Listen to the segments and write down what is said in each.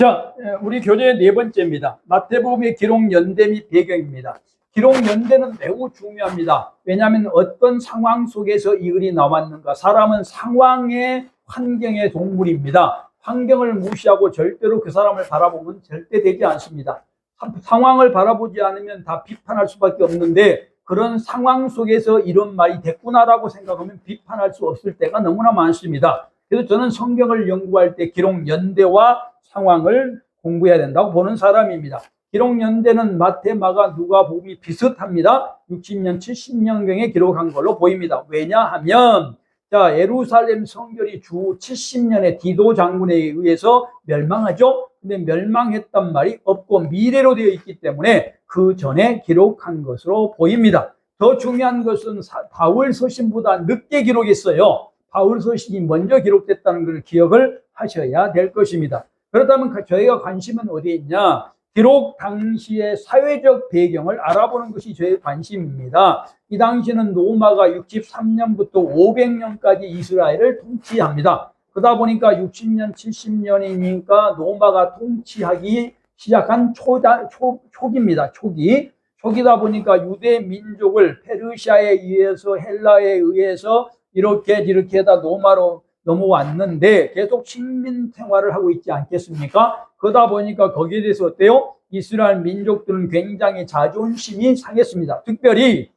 자, 우리 교재의 네 번째입니다. 마태복음의 기록 연대 및 배경입니다. 기록 연대는 매우 중요합니다. 왜냐하면 어떤 상황 속에서 이 글이 나왔는가. 사람은 상황의 환경의 동물입니다. 환경을 무시하고 절대로 그 사람을 바라보면 절대 되지 않습니다. 상황을 바라보지 않으면 다 비판할 수밖에 없는데, 그런 상황 속에서 이런 말이 됐구나라고 생각하면 비판할 수 없을 때가 너무나 많습니다. 그래서 저는 성경을 연구할 때 기록 연대와 상황을 공부해야 된다고 보는 사람입니다. 기록 연대는 마태, 마가, 누가복음이 비슷합니다. 60년, 70년경에 기록한 걸로 보입니다. 왜냐하면 예루살렘 성결이 주 70년에 디도 장군에 의해서 멸망하죠. 근데 멸망했단 말이 없고 미래로 되어 있기 때문에 그 전에 기록한 것으로 보입니다. 더 중요한 것은 바울 서신보다 늦게 기록했어요. 바울 서신이 먼저 기록됐다는 걸 기억을 하셔야 될 것입니다. 그렇다면 저희가 관심은 어디에 있냐? 기록 당시의 사회적 배경을 알아보는 것이 저의 관심입니다. 이 당시는 로마가 63년부터 500년까지 이스라엘을 통치합니다. 그러다 보니까 60년, 70년이니까 로마가 통치하기 시작한 초기입니다. 초기다 보니까 유대 민족을 페르시아에 의해서, 헬라에 의해서 이렇게 다 로마로 넘어왔는데 계속 식민 생활을 하고 있지 않겠습니까? 그러다 보니까 거기에 대해서 어때요? 이스라엘 민족들은 굉장히 자존심이 상했습니다. 특별히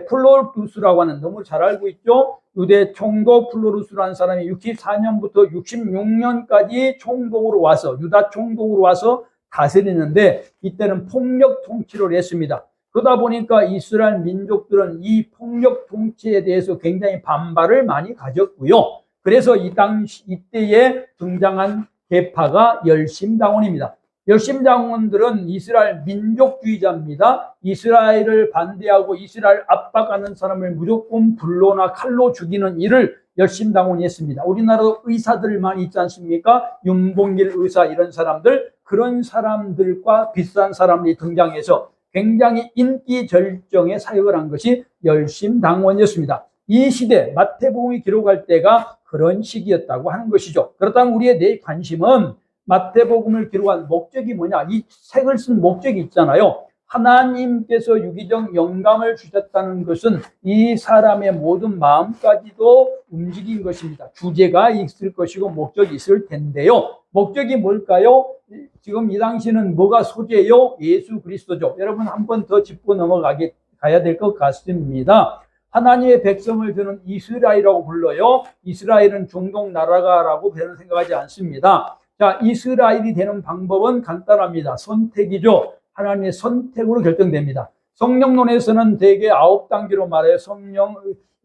플로루스라고 하는, 너무 잘 알고 있죠? 유대 총독 플로루스라는 사람이 64년부터 66년까지 총독으로 와서, 유다 총독으로 와서 다스리는데, 이때는 폭력 통치를 했습니다. 그러다 보니까 이스라엘 민족들은 이 폭력 통치에 대해서 굉장히 반발을 많이 가졌고요. 그래서 이때에 등장한 계파가 열심당원입니다. 열심당원들은 이스라엘 민족주의자입니다. 이스라엘을 반대하고 이스라엘 압박하는 사람을 무조건 불로나 칼로 죽이는 일을 열심당원이 했습니다. 우리나라도 의사들 많이 있지 않습니까? 윤봉길 의사, 이런 사람들, 그런 사람들과 비슷한 사람들이 등장해서 굉장히 인기 절정의 사역을 한 것이 열심당원이었습니다. 이 시대, 마태복음이 기록할 때가 그런 시기였다고 하는 것이죠. 그렇다면 우리의 내 관심은 마태복음을 기록한 목적이 뭐냐? 이 책을 쓴 목적이 있잖아요. 하나님께서 유기적 영감을 주셨다는 것은 이 사람의 모든 마음까지도 움직인 것입니다. 주제가 있을 것이고 목적이 있을 텐데요. 목적이 뭘까요? 지금 이 당시는 뭐가 소재요? 예수 그리스도죠. 여러분 한 번 더 짚고 가야 될 것 같습니다. 하나님의 백성을 저는 이스라엘이라고 불러요. 이스라엘은 중동 나라가라고 저는 생각하지 않습니다. 자, 이스라엘이 되는 방법은 간단합니다. 선택이죠. 하나님의 선택으로 결정됩니다. 성령론에서는 대개 9단계로 말해요.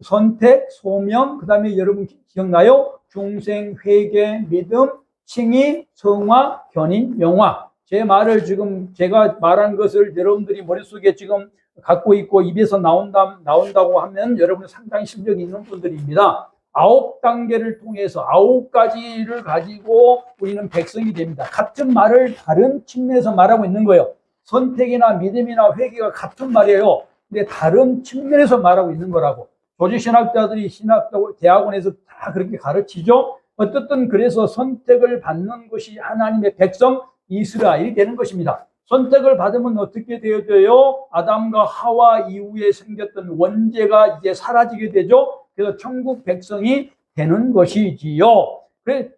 선택, 소명, 그 다음에 여러분 기억나요? 중생, 회개, 믿음, 칭의, 성화, 견인, 명화. 제 말을 지금 제가 말한 것을 여러분들이 머릿속에 지금 갖고 있고 입에서 나온다고 하면 여러분 상당히 실력이 있는 분들입니다. 9단계를 통해서 9가지를 가지고 우리는 백성이 됩니다. 같은 말을 다른 측면에서 말하고 있는 거예요. 선택이나 믿음이나 회개가 같은 말이에요. 근데 다른 측면에서 말하고 있는 거라고. 조직신학자들이 대학원에서 다 그렇게 가르치죠. 어쨌든 그래서 선택을 받는 것이 하나님의 백성 이스라엘이 되는 것입니다. 선택을 받으면 어떻게 되어져요? 아담과 하와 이후에 생겼던 원죄가 이제 사라지게 되죠. 그래서 천국 백성이 되는 것이지요.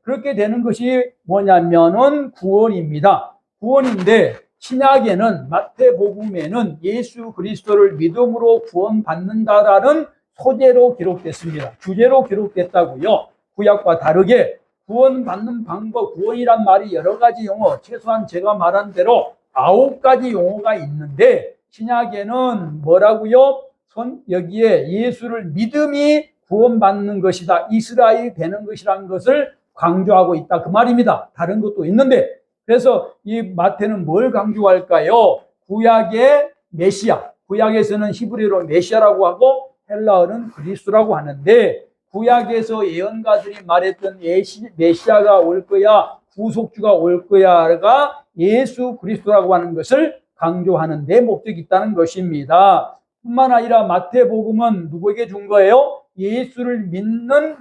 그렇게 되는 것이 뭐냐면은 구원입니다. 구원인데 신약에는, 마태복음에는 예수 그리스도를 믿음으로 구원받는다라는 소재로 기록됐습니다. 주제로 기록됐다고요. 구약과 다르게 구원받는 방법, 구원이란 말이 여러 가지 용어, 최소한 제가 말한 대로 9가지 용어가 있는데 신약에는 뭐라고요? 여기에 예수를 믿음이 구원받는 것이다, 이스라엘이 되는 것이라는 것을 강조하고 있다, 그 말입니다. 다른 것도 있는데, 그래서 이 마태는 뭘 강조할까요? 구약의 메시아, 구약에서는 히브리어로 메시아라고 하고 헬라어는 그리스도라고 하는데, 구약에서 예언가들이 말했던 메시아가 올 거야, 구속주가 올 거야가 예수 그리스도라고 하는 것을 강조하는 데 목적이 있다는 것입니다. 뿐만 아니라 마태복음은 누구에게 준 거예요? 예수를 믿는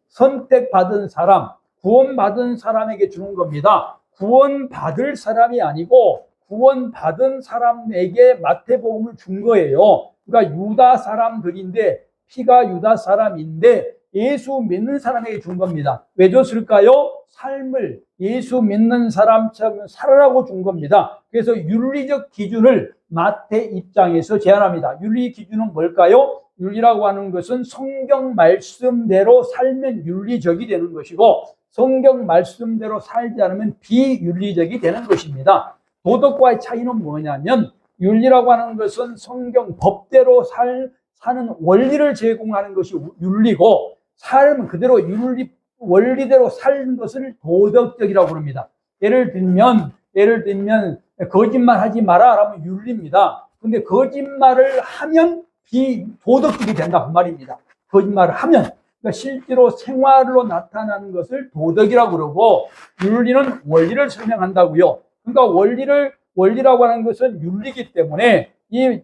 선택받은 사람, 구원받은 사람에게 주는 겁니다. 구원받을 사람이 아니고 구원받은 사람에게 마태복음을 준 거예요. 그러니까 유다 사람들인데, 피가 유다 사람인데 예수 믿는 사람에게 준 겁니다. 왜 줬을까요? 삶을 예수 믿는 사람처럼 살아라고 준 겁니다. 그래서 윤리적 기준을 마태 입장에서 제안합니다. 윤리 기준은 뭘까요? 윤리라고 하는 것은 성경 말씀대로 살면 윤리적이 되는 것이고, 성경 말씀대로 살지 않으면 비윤리적이 되는 것입니다. 도덕과의 차이는 뭐냐면, 윤리라고 하는 것은 성경 법대로 사는 원리를 제공하는 것이 윤리고, 삶은 그대로 원리대로 사는 것을 도덕적이라고 부릅니다. 예를 들면 거짓말 하지 마라 라면 윤리입니다. 근데 거짓말을 하면 비도덕적이 된다 그 말입니다. 거짓말을 하면. 그러니까 실제로 생활로 나타나는 것을 도덕이라고 그러고, 윤리는 원리를 설명한다고요. 그러니까 원리라고 하는 것은 윤리이기 때문에 이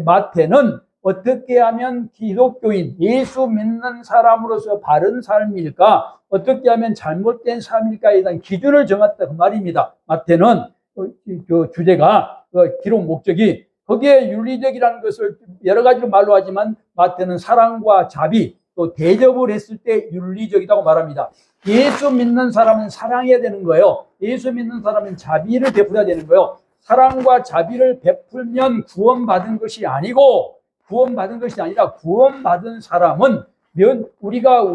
마태는 어떻게 하면 기독교인, 예수 믿는 사람으로서 바른 삶일까, 어떻게 하면 잘못된 삶일까에 대한 기준을 정했다 그 말입니다. 마태는 그 주제가, 기록 목적이, 거기에 윤리적이라는 것을 여러 가지로 말로 하지만 마태는 사랑과 자비, 또 대접을 했을 때 윤리적이라고 말합니다. 예수 믿는 사람은 사랑해야 되는 거예요. 예수 믿는 사람은 자비를 베풀어야 되는 거예요. 사랑과 자비를 베풀면 구원받은 것이 아니고, 구원받은 것이 아니라 구원받은 사람은 우리가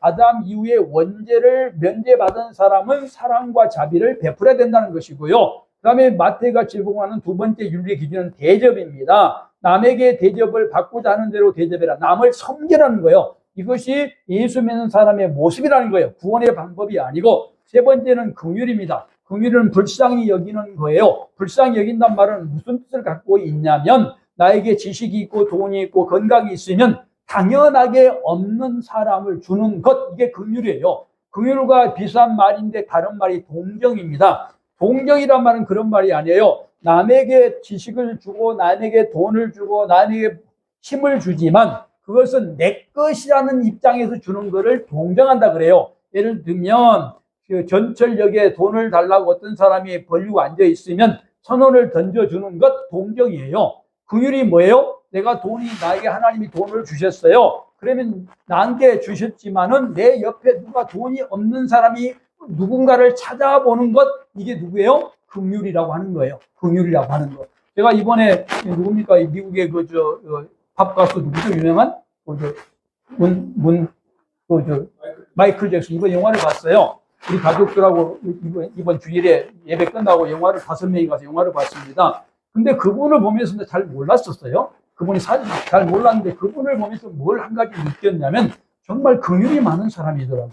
아담 이후에 원죄를 면제받은 사람은 사랑과 자비를 베풀어야 된다는 것이고요. 그 다음에 마태가 제공하는 두 번째 윤리 기준은 대접입니다. 남에게 대접을 받고자 하는 대로 대접해라. 남을 섬기라는 거예요. 이것이 예수 믿는 사람의 모습이라는 거예요. 구원의 방법이 아니고. 세 번째는 긍휼입니다. 긍휼은 불쌍히 여기는 거예요. 불쌍히 여긴단 말은 무슨 뜻을 갖고 있냐면, 나에게 지식이 있고 돈이 있고 건강이 있으면 당연하게 없는 사람을 주는 것, 이게 긍휼이에요. 긍휼과 비슷한 말인데 다른 말이 동정입니다. 동정이란 말은 그런 말이 아니에요. 남에게 지식을 주고 남에게 돈을 주고 남에게 힘을 주지만 그것은 내 것이라는 입장에서 주는 것을 동정한다 그래요. 예를 들면 그 전철역에 돈을 달라고 어떤 사람이 벌리고 앉아 있으면 1,000원을 던져주는 것, 동정이에요. 긍휼이 뭐예요? 나에게 하나님이 돈을 주셨어요. 그러면 나한테 주셨지만은 내 옆에 누가 돈이 없는 사람이 누군가를 찾아보는 것, 이게 누구예요? 긍휼이라고 하는 거예요. 긍휼이라고 하는 거. 제가 이번에 누굽니까? 미국의 팝 가수 누구죠? 유명한? 마이클 잭슨. 이번 영화를 봤어요. 우리 가족들하고 이번 주일에 예배 끝나고 5명이 가서 영화를 봤습니다. 근데 그분을 보면서 잘 몰랐었어요. 그분이 잘 몰랐는데 그분을 보면서 뭘 한 가지 느꼈냐면 정말 긍휼이 많은 사람이더라고요.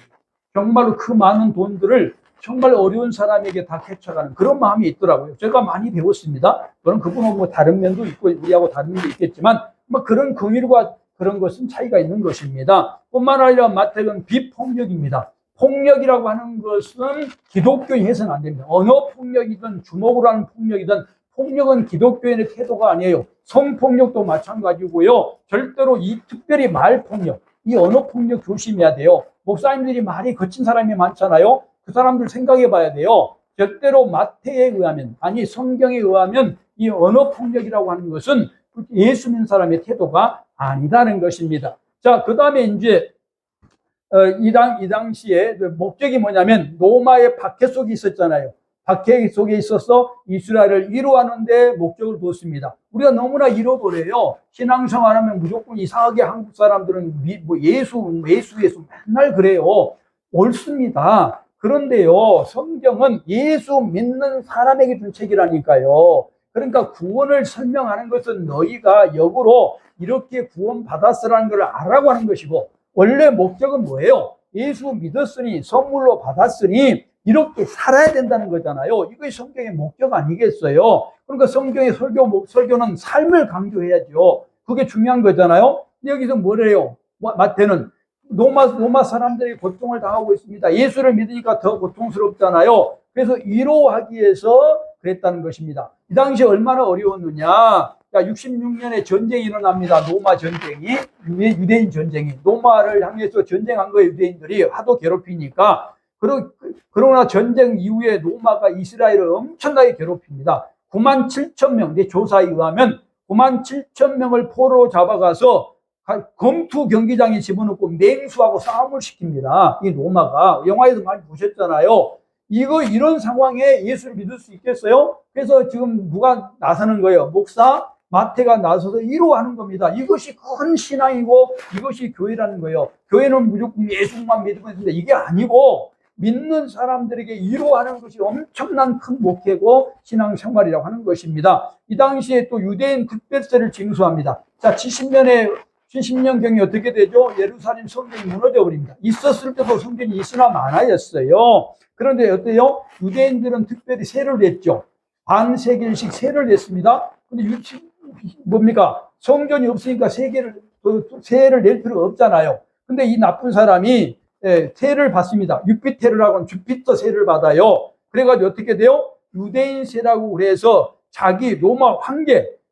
정말로 그 많은 돈들을 정말 어려운 사람에게 다 캐쳐가는 그런 마음이 있더라고요. 제가 많이 배웠습니다. 저는 그분하고 다른 면도 있고 우리하고 다른 면도 있겠지만 그런 긍휼과 그런 것은 차이가 있는 것입니다. 뿐만 아니라 마태는 비폭력입니다. 폭력이라고 하는 것은 기독교인이 해서는 안 됩니다. 언어 폭력이든 주먹으로 하는 폭력이든 폭력은 기독교인의 태도가 아니에요. 성폭력도 마찬가지고요. 절대로 특별히 말폭력, 이 언어폭력 조심해야 돼요. 목사님들이 말이 거친 사람이 많잖아요. 그 사람들 생각해 봐야 돼요. 절대로 마태에 의하면, 아니 성경에 의하면 이 언어폭력이라고 하는 것은 예수 믿는 사람의 태도가 아니다는 것입니다. 자, 그 다음에 이제 이 당시에 목적이 뭐냐면 로마의 박해 속에 있었잖아요. 박해 속에 있어서 이스라엘을 위로하는데 목적을 두었습니다. 우리가 너무나 이뤄버려요. 신앙생활하면 무조건 이상하게 한국 사람들은 예수 맨날 그래요. 옳습니다. 그런데요, 성경은 예수 믿는 사람에게 준 책이라니까요. 그러니까 구원을 설명하는 것은 너희가 역으로 이렇게 구원받았으라는 걸 알라고 하는 것이고, 원래 목적은 뭐예요? 예수 믿었으니 선물로 받았으니 이렇게 살아야 된다는 거잖아요. 이게 성경의 목적 아니겠어요? 그러니까 성경의 설교는 삶을 강조해야죠. 그게 중요한 거잖아요. 근데 여기서 뭐래요? 마태는 로마 사람들이 고통을 당하고 있습니다. 예수를 믿으니까 더 고통스럽잖아요. 그래서 위로하기 위해서 그랬다는 것입니다. 이 당시에 얼마나 어려웠느냐. 66년에 전쟁이 일어납니다. 로마 전쟁이, 유대인 전쟁이. 로마를 향해서 전쟁한 거예요. 유대인들이 하도 괴롭히니까. 그러나 전쟁 이후에 로마가 이스라엘을 엄청나게 괴롭힙니다. 9만 7천 명, 내 조사에 의하면 9만 7천 명을 포로 잡아가서 검투 경기장에 집어넣고 맹수하고 싸움을 시킵니다. 이 로마가. 영화에도 많이 보셨잖아요. 이런 상황에 예수를 믿을 수 있겠어요? 그래서 지금 누가 나서는 거예요? 목사 마태가 나서서 위로하는 겁니다. 이것이 큰 신앙이고 이것이 교회라는 거예요. 교회는 무조건 예수만 믿으면 된다. 이게 아니고 믿는 사람들에게 위로하는 것이 엄청난 큰 목회고 신앙생활이라고 하는 것입니다. 이 당시에 또 유대인 특별세를 징수합니다. 자, 70년경이 어떻게 되죠? 예루살렘 성전이 무너져 버립니다. 있었을 때도 성전이 있으나 많아졌어요. 그런데 어때요? 유대인들은 특별히 세를 냈죠. 반세겔씩 세를 냈습니다. 근데 뭡니까? 성전이 없으니까 세를 낼 필요가 없잖아요. 근데 이 나쁜 사람이 세를 받습니다. 유피테르라고 하는 주피터 세를 받아요. 그래가지고 어떻게 돼요? 유대인 세라고 그래서 자기 로마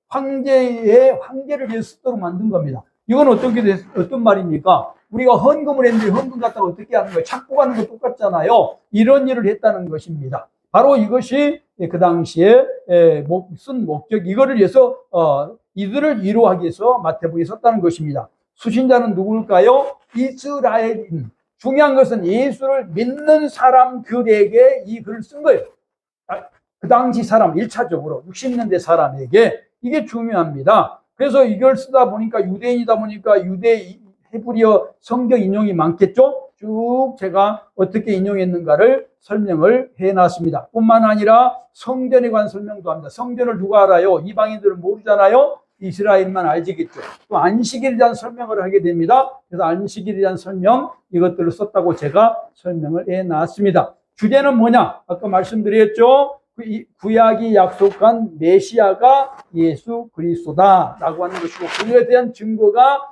황제의 황제를 위해서 쓰도록 만든 겁니다. 이건 어떤 말입니까? 우리가 헌금을 했는데 헌금 갖다가 어떻게 하는 거예요? 착고 가는 거 똑같잖아요. 이런 일을 했다는 것입니다. 바로 이것이 그 당시에 쓴 목적, 이거를 위해서 이들을 위로하기 위해서 마태복음에 썼다는 것입니다. 수신자는 누굴까요? 이스라엘인. 중요한 것은 예수를 믿는 사람들에게 이 글을 쓴 거예요. 그 당시 사람, 1차적으로 60년대 사람에게. 이게 중요합니다. 그래서 이걸 쓰다 보니까 유대인이다 보니까 히브리어 성경 인용이 많겠죠? 쭉 제가 어떻게 인용했는가를 설명을 해놨습니다. 뿐만 아니라 성전에 관한 설명도 합니다. 성전을 누가 알아요? 이방인들은 모르잖아요? 이스라엘만 알지겠죠. 또 안식일에 대한 설명을 하게 됩니다. 그래서 안식일에 대한 설명, 이것들을 썼다고 제가 설명을 해놨습니다. 주제는 뭐냐? 아까 말씀드렸죠? 구약이 약속한 메시아가 예수 그리스도다라고 하는 것이고, 그에 대한 증거가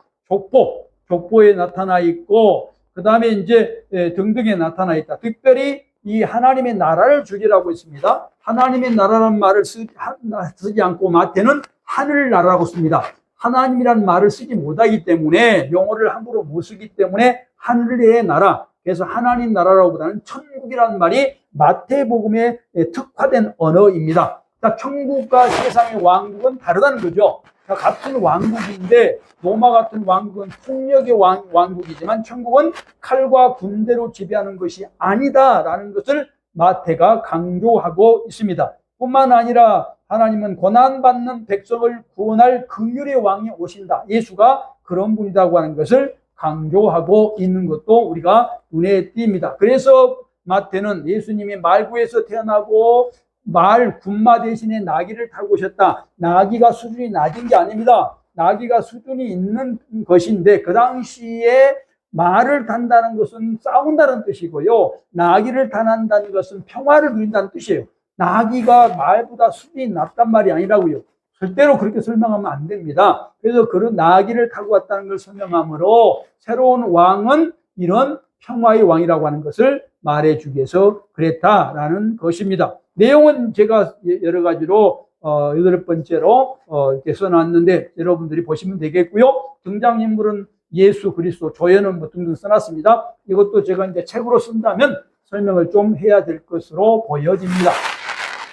족보에 나타나 있고, 그 다음에 이제 등등에 나타나 있다. 특별히 이 하나님의 나라를 주제라고 있습니다. 하나님의 나라라는 말을 쓰지 않고 마태는 하늘나라라고 씁니다. 하나님이라는 말을 쓰지 못하기 때문에, 영어를 함부로 못 쓰기 때문에 하늘의 나라, 그래서 하나님 나라라기보다는 천국이라는 말이 마태복음에 특화된 언어입니다. 천국과 세상의 왕국은 다르다는 거죠. 같은 왕국인데 로마 같은 왕국은 폭력의 왕국이지만 천국은 칼과 군대로 지배하는 것이 아니다라는 것을 마태가 강조하고 있습니다. 뿐만 아니라 하나님은 고난받는 백성을 구원할 긍휼의 왕이 오신다. 예수가 그런 분이라고 하는 것을 강조하고 있는 것도 우리가 눈에 띕니다. 그래서 마태는 예수님이 말구에서 태어나고 군마 대신에 나귀를 타고 오셨다. 나귀가 수준이 낮은 게 아닙니다. 나귀가 수준이 있는 것인데, 그 당시에 말을 탄다는 것은 싸운다는 뜻이고요. 나귀를 타난다는 것은 평화를 누린다는 뜻이에요. 나귀가 말보다 수준이 낮단 말이 아니라고요. 절대로 그렇게 설명하면 안 됩니다. 그래서 그런 나귀를 타고 왔다는 걸 설명함으로 새로운 왕은 이런 평화의 왕이라고 하는 것을 말해주기 위해서 그랬다라는 것입니다. 내용은 제가 여러 가지로 8번째로 이렇게 써놨는데 여러분들이 보시면 되겠고요. 등장인물은 예수 그리스도, 조연은 뭐 등등 써놨습니다. 이것도 제가 이제 책으로 쓴다면 설명을 좀 해야 될 것으로 보여집니다.